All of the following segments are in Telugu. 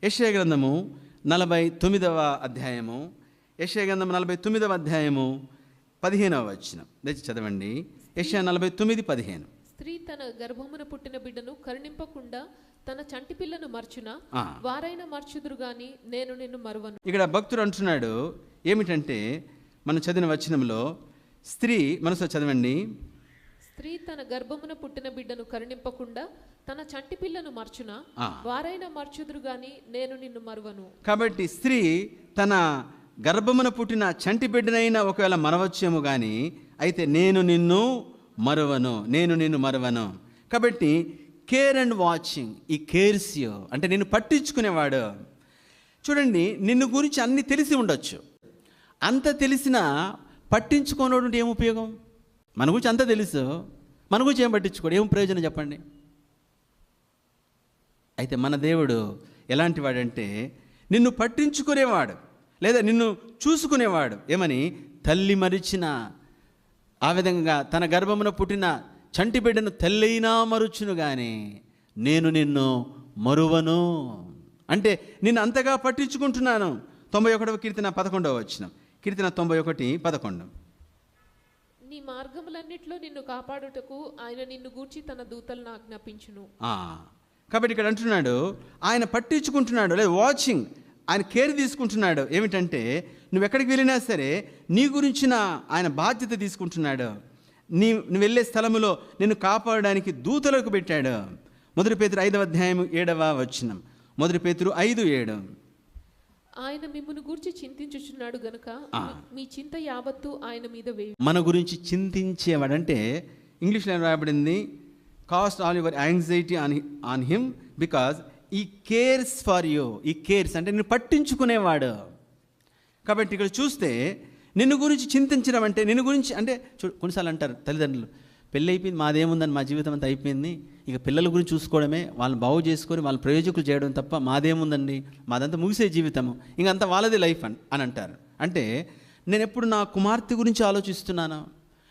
యెషయా గ్రంథము 49వ అధ్యాయము, యెషయా గ్రంథం 49వ అధ్యాయము 15వ వచనం దయచేసి చదవండి. యెషయా 49:15. స్త్రీ తన గర్భమున పుట్టిన బిడ్డను కరుణింపకుండా తన చంటి పిల్లను మర్చున వారైనా మర్చుదురు గాని నేను నిన్ను మరువను. ఇక్కడ భక్తుడు అంటున్నాడు ఏమిటంటే, మనం చదివిన వచనంలో స్త్రీ, మనసులో చదవండి, స్త్రీ తన గర్భమున పుట్టిన బిడ్డను కరుణింపకుండా తన చంటి పిల్లను మర్చున వారైనా మర్చుదురు గాని నేను నిన్ను మరువను. కాబట్టి స్త్రీ తన గర్భమున పుట్టిన చంటి బిడ్డనైనా ఒకవేళ మరవచ్చేమో కానీ, అయితే నేను నిన్ను మరువను, నేను నిన్ను మరువను. కాబట్టి కేర్ అండ్ వాచింగ్, ఈ కేర్స్ యూ అంటే నిన్ను పట్టించుకునేవాడు. చూడండి, నిన్ను గురించి అన్నీ తెలిసి ఉండొచ్చు, అంత తెలిసినా పట్టించుకోనోడు ఏం ఉపయోగం? మన గురించి అంత తెలుసు, మన గురించి ఏం పట్టించుకోడు, ఏం ప్రయోజనం చెప్పండి? అయితే మన దేవుడు ఎలాంటి వాడంటే, నిన్ను పట్టించుకునేవాడు లేదా నిన్ను చూసుకునేవాడు. ఏమని? తల్లి మరిచిన, ఆ విధంగా తన గర్భమున పుట్టిన చంటి బిడ్డను తల్లైనా మరుచును కానీ నేను నిన్ను మరువను. అంటే నిన్ను అంతగా పట్టించుకుంటున్నాను. 91వ కీర్తన 11వ వచనం, కీర్తన 91:11. నీ మార్గములన్నిట్లో నిన్ను కాపాడుటకు ఆయన నిన్ను గూర్చి తన దూతలను ఆజ్ఞాపించును. కాబట్టి ఇక్కడ అంటున్నాడు, ఆయన పట్టించుకుంటున్నాడు, లేదా వాచింగ్, ఆయన కేర్ తీసుకుంటున్నాడు. ఏమిటంటే నువ్వు ఎక్కడికి వెళ్ళినా సరే నీ గురించిన ఆయన బాధ్యత తీసుకుంటున్నాడు. నువ్వు వెళ్ళే స్థలములో నిన్ను కాపాడడానికి దూతలకు పెట్టాడు. 1 పేతురు 5వ అధ్యాయం 7వ వచనం, 1 పేతురు 5:7. ఆయన మిమ్మును గురించి చింతించుచున్నాడు గనుక మీ చింత యావత్తు ఆయన మీద వేయు. మన గురించి చింతించేవాడంటే ఇంగ్లీష్లో ఏం రాయబడింది? Cost all your anxiety on him because ఈ కేర్స్ ఫర్ యూ. ఈ కేర్స్ అంటే నిన్ను పట్టించుకునేవాడు. కాబట్టి ఇక్కడ చూస్తే నిన్ను గురించి చింతించడం అంటే, నిన్ను గురించి అంటే కొన్నిసార్లు అంటారు తల్లిదండ్రులు, పెళ్ళి అయిపోయింది, మాదేముందని, మా జీవితం అంతా అయిపోయింది, ఇక పిల్లల గురించి చూసుకోవడమే, వాళ్ళని బాగు చేసుకొని వాళ్ళ ప్రయోజకులు చేయడం తప్ప మాదేముందండి, మాదంతా ముగిసే జీవితము, ఇంకంతా వాళ్ళది లైఫ్ అని అంటారు. అంటే నేను ఎప్పుడు నా కుమార్తె గురించి ఆలోచిస్తున్నాను,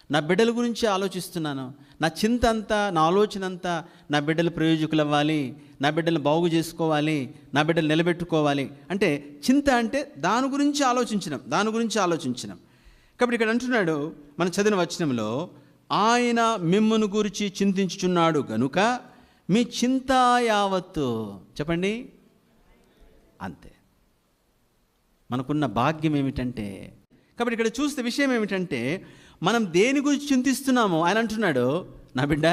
నా బిడ్డల గురించి ఆలోచిస్తున్నాను. నా చింత అంతా, నా ఆలోచన అంతా నా బిడ్డలు ప్రయోజకులు అవ్వాలి, నా బిడ్డలు బాగు చేసుకోవాలి, నా బిడ్డలు నిలబెట్టుకోవాలి. అంటే చింత అంటే దాని గురించి ఆలోచించడం. కాబట్టి ఇక్కడ అంటున్నాడు మనం చదివిన వచనంలో, ఆయన మిమ్మును గురించి చింతించుచున్నాడు గనుక మీ చింత యావత్తు, చెప్పండి, అంతే. మనకున్న భాగ్యం ఏమిటంటే, కాబట్టి ఇక్కడ చూస్తే విషయం ఏమిటంటే, మనం దేని గురించి చింతిస్తున్నామో ఆయన అంటున్నాడు, నా బిడ్డ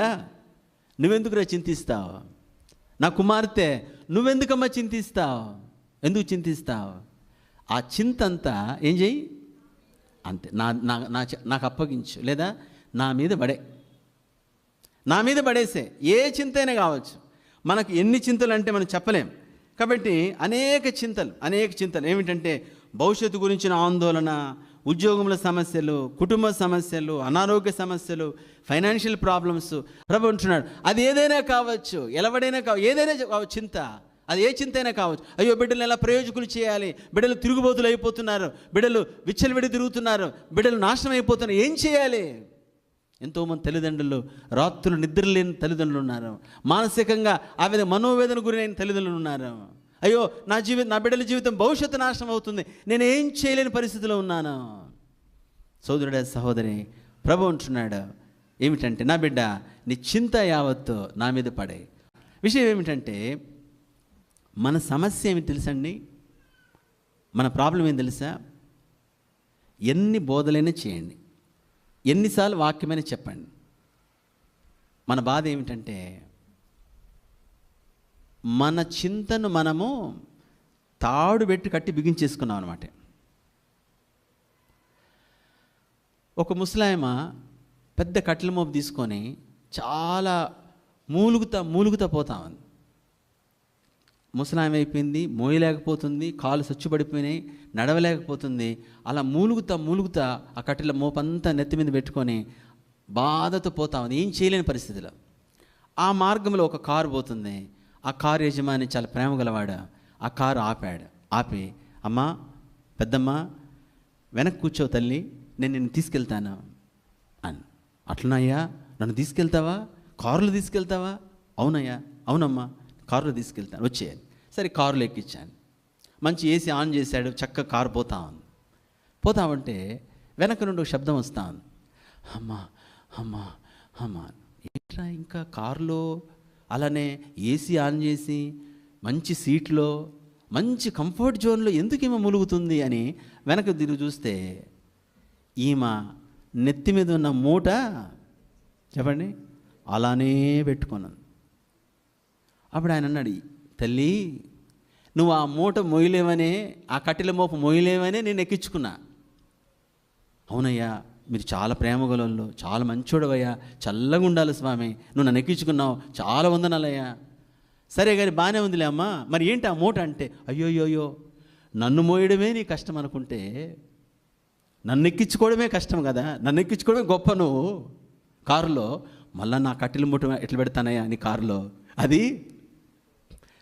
నువ్వెందుకురా చింతిస్తావు, నా కుమార్తె నువ్వెందుకమ్మా చింతిస్తావు, ఎందుకు చింతిస్తావు? ఆ చింత అంతా ఏం చేయి, అంతే, నాకు అప్పగించు, లేదా నా మీద పడేసే. ఏ చింత అయినా కావచ్చు. మనకు ఎన్ని చింతలు అంటే మనం చెప్పలేం. కాబట్టి అనేక చింతలు ఏమిటంటే, భవిష్యత్తు గురించిన ఆందోళన, ఉద్యోగముల సమస్యలు, కుటుంబ సమస్యలు, అనారోగ్య సమస్యలు, ఫైనాన్షియల్ ప్రాబ్లమ్స్. ప్రభు అంటున్నాడు, అది ఏదైనా కావచ్చు, ఏదైనా కావచ్చు చింత, అది ఏ చింత అయినా కావచ్చు. అయ్యో బిడ్డలు ఎలా ప్రయోజకులు చేయాలి, బిడ్డలు తిరుగుబోతులు అయిపోతున్నారు, బిడ్డలు విచ్చలవిడి తిరుగుతున్నారు, బిడ్డలు నాశనం అయిపోతున్నారు, ఏం చేయాలి? ఎంతోమంది తల్లిదండ్రులు రాత్రులు నిద్రలేని తల్లిదండ్రులు ఉన్నారు, మానసికంగా ఆ విధంగా మనోవేదన గురైన తల్లిదండ్రులు ఉన్నారు. అయ్యో నా బిడ్డల జీవితం భవిష్యత్తు నాశనం అవుతుంది, నేను ఏం చేయలేని పరిస్థితిలో ఉన్నాను. సోదరుడా, సహోదరి, ప్రభు అంటున్నాడు ఏమిటంటే, నా బిడ్డ నీ చింత యావత్తు నా మీద పడే. విషయం ఏమిటంటే, మన సమస్య ఏమి తెలుసండి, మన ప్రాబ్లం ఏం తెలుసా? ఎన్ని బోధలైనా చేయండి, ఎన్నిసార్లు వాక్యమైనా చెప్పండి, మన బాధ ఏమిటంటే, మన చింతను మనము తాడు పెట్టి కట్టి బిగించేసుకున్నాం అనమాట. ఒక ముసలాయమ పెద్ద కట్టెల మోపు తీసుకొని చాలా మూలుగుతా పోతా ఉంది. ముసలాయమ అయిపోయింది, మోయలేకపోతుంది, కాళ్ళు సచ్చుబడిపోయినాయి, నడవలేకపోతుంది. అలా మూలుగుతా ఆ కట్టెల మోపంతా నెత్తి మీద పెట్టుకొని బాధతో పోతా ఉంది, ఏం చేయలేని పరిస్థితిలో. ఆ మార్గంలో ఒక కారు పోతుంది. ఆ కారు యజమాని చాలా ప్రేమ గలవాడు. ఆ కారు ఆపి, అమ్మా, పెద్దమ్మ, వెనక్కి కూర్చో తల్లి, నేను నిన్ను తీసుకెళ్తాను అని. అట్లనయ్యా, నన్ను తీసుకెళ్తావా? కారులో తీసుకెళ్తావా? అవునయ్యా, అవునమ్మా, కారులో తీసుకెళ్తాను, వచ్చేయాలి. సరే కారులో ఎక్కించాను, మంచి ఏసీ ఆన్ చేశాడు, చక్కగా కారు పోతామంటే వెనక నుండి ఒక శబ్దం వస్తా ఉంది, అమ్మా అమ్మా అమ్మా. ఏంట్రా ఇంకా కారులో అలానే ఏసీ ఆన్ చేసి మంచి సీట్లో మంచి కంఫర్ట్ జోన్లో ఎందుకు ఈమె ములుగుతుంది అని వెనక తిరిగి చూస్తే ఈమె నెత్తి మీద ఉన్న మూట చెప్పండి అలానే పెట్టుకున్నాను. అప్పుడు ఆయన అన్నాడు, తల్లి నువ్వు ఆ మూట మొయ్యలేవనే, ఆ కట్టెల మోపు మొయ్యలేవనే నేను ఎక్కించుకున్నా. అవునయ్యా, మీరు చాలా ప్రేమగలలో, చాలా మంచోడవయ్యా, చల్లగా ఉండాలి స్వామి, నువ్వు నన్ను ఎక్కించుకున్నావు, చాలా వందనాలయ్యా. సరే కానీ బాగానే ఉందిలే అమ్మా, మరి ఏంటి ఆ మూట అంటే, అయ్యోయ్యో నన్ను మోయడమే నీ కష్టం అనుకుంటే నన్ను ఎక్కించుకోవడమే కష్టం కదా, నన్ను ఎక్కించుకోవడమే గొప్ప నువ్వు కారులో, మళ్ళా నా కట్టెల మూట ఎట్లా పెడతానయ్యా నీ కారులో, అది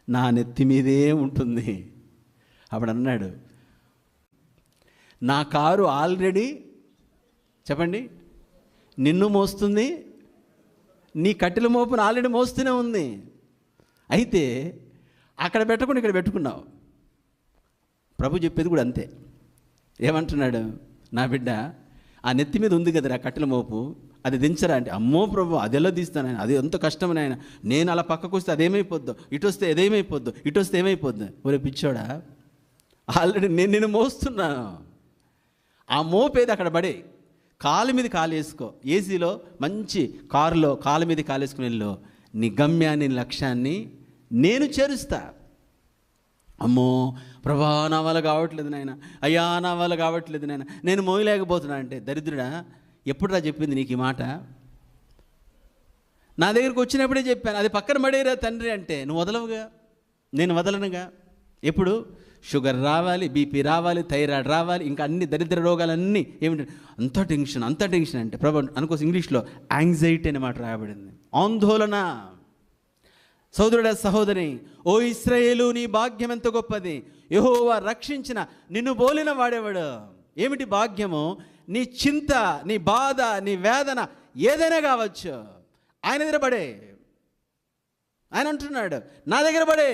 నా నెత్తి మీదే ఉంటుంది. అప్పుడు అన్నాడు, నా కారు ఆల్రెడీ చెప్పండి నిన్ను మోస్తుంది, నీ కట్టెల మోపును ఆల్రెడీ మోస్తూనే ఉంది, అయితే అక్కడ పెట్టకుండా ఇక్కడ పెట్టుకున్నావు. ప్రభు చెప్పేది కూడా అంతే. ఏమంటున్నాడు, నా బిడ్డ ఆ నెత్తి మీద ఉంది కదరా కట్టెల మోపు, అది దించరా అంటే, అమ్మో ప్రభు అది ఎలా తీస్తాను ఆయన, అది ఎంత కష్టమని ఆయన, నేను అలా పక్కకు వస్తే అదేమైపోద్దు, ఇటు వస్తే అదేమైపోద్దు, ఇటు వస్తే ఏమైపోద్దు. ఒరే పిచ్చోడా, ఆల్రెడీ నేను నిన్ను మోస్తున్నాను, ఆ మోపేది అక్కడ పడే, కాలు మీద కాలు వేసుకో, ఏసీలో మంచి కారులో కాలు మీద కాలు వేసుకుని వెళ్ళు, నీ గమ్యాన్ని లక్ష్యాన్ని నేను చేరుస్తా. అమ్మో ప్రభా నా వల్ల కావట్లేదు నాయన, అయ్యా నా వల్ల కావట్లేదు నాయన, నేను మోయలేకపోతున్నా అంటే, దరిద్రుడా ఎప్పుడురా చెప్పింది నీకు ఈ మాట? నా దగ్గరికి వచ్చినప్పుడే చెప్పాను, అది పక్కన పడేరా తండ్రి అంటే, నువ్వు వదలవుగా, నేను వదలనుగా. ఎప్పుడు షుగర్ రావాలి, బీపీ రావాలి, థైరాయిడ్ రావాలి, ఇంకా అన్ని దరిద్ర రోగాలన్నీ ఏమిటంటే అంత టెన్షన్ అంటే ప్రభు అనుకోసం ఇంగ్లీష్లో యాంగ్జైటీ అనే మాట రాయబడింది, ఆందోళన. సోదరుడా సహోదరి, ఓ ఇశ్రాయేలు నీ భాగ్యం ఎంత గొప్పది, యెహోవా రక్షించిన నిన్ను బోలిన వాడేవాడు. ఏమిటి భాగ్యము? నీ చింత, నీ బాధ, నీ వేదన ఏదైనా కావచ్చు, ఆయన దగ్గర పడే. ఆయన అంటున్నాడు, నా దగ్గర పడే,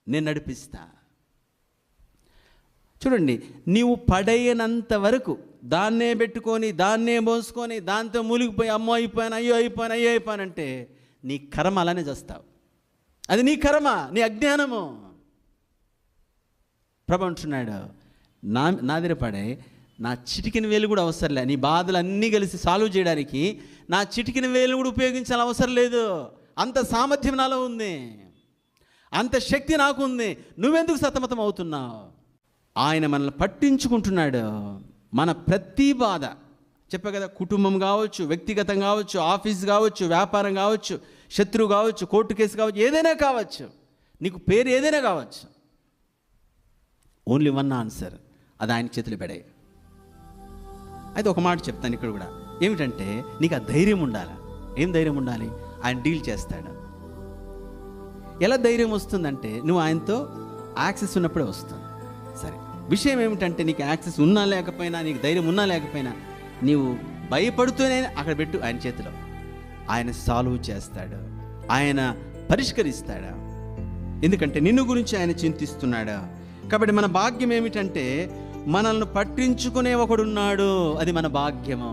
నేను నడిపిస్తా. చూడండి, నీవు పడేయనంత వరకు దాన్నే పెట్టుకొని, దాన్నే మోసుకొని, దాంతో మూలిగిపోయి అమ్మో అయిపోయాను, అయ్యో అయిపోయానంటే నీ కర్మ అలానే చేస్తావు. అది నీ కర్మ, నీ అజ్ఞానము. ప్రభు అంటున్నాడు, నా దగ్గర పడే, నా చిటికిన వేలు కూడా అవసరం లేదు, నీ బాధలు అన్నీ కలిసి సాల్వ్ చేయడానికి నా చిటికిన వేలు కూడా ఉపయోగించాల్సిన అవసరం లేదు. అంత సామర్థ్యం నాలో ఉంది, అంత శక్తి నాకు ఉంది. నువ్వెందుకు సతమతం అవుతున్నావు? ఆయన మనల్ని పట్టించుకుంటున్నాడు. మన ప్రతి బాధ చెప్పా కదా, కుటుంబం కావచ్చు, వ్యక్తిగతం కావచ్చు, ఆఫీస్ కావచ్చు, వ్యాపారం కావచ్చు, శత్రువు కావచ్చు, కోర్టు కేసు కావచ్చు, ఏదైనా కావచ్చు, నీకు పేరు ఏదైనా కావచ్చు, ఓన్లీ వన్ ఆన్సర్, అది ఆయన చేతులు పెడే. అయితే ఒక మాట చెప్తాను ఇక్కడ కూడా, ఏమిటంటే నీకు ఆ ధైర్యం ఉండాలి. ఏం ధైర్యం ఉండాలి? ఆయన డీల్ చేస్తాడు. ఎలా ధైర్యం వస్తుందంటే నువ్వు ఆయనతో యాక్సెస్ ఉన్నప్పుడే వస్తుంది. సరే, విషయం ఏమిటంటే నీకు యాక్సెస్ ఉన్నా లేకపోయినా, నీకు ధైర్యం ఉన్నా లేకపోయినా, నీవు భయపడుతూనే అక్కడ పెట్టు ఆయన చేతిలో. ఆయన సాల్వ్ చేస్తాడు, ఆయన పరిష్కరిస్తాడు. ఎందుకంటే నిన్ను గురించి ఆయన చింతిస్తున్నాడు. కాబట్టి మన భాగ్యం ఏమిటంటే మనల్ని పట్టించుకునే ఒకడున్నాడు, అది మన భాగ్యము.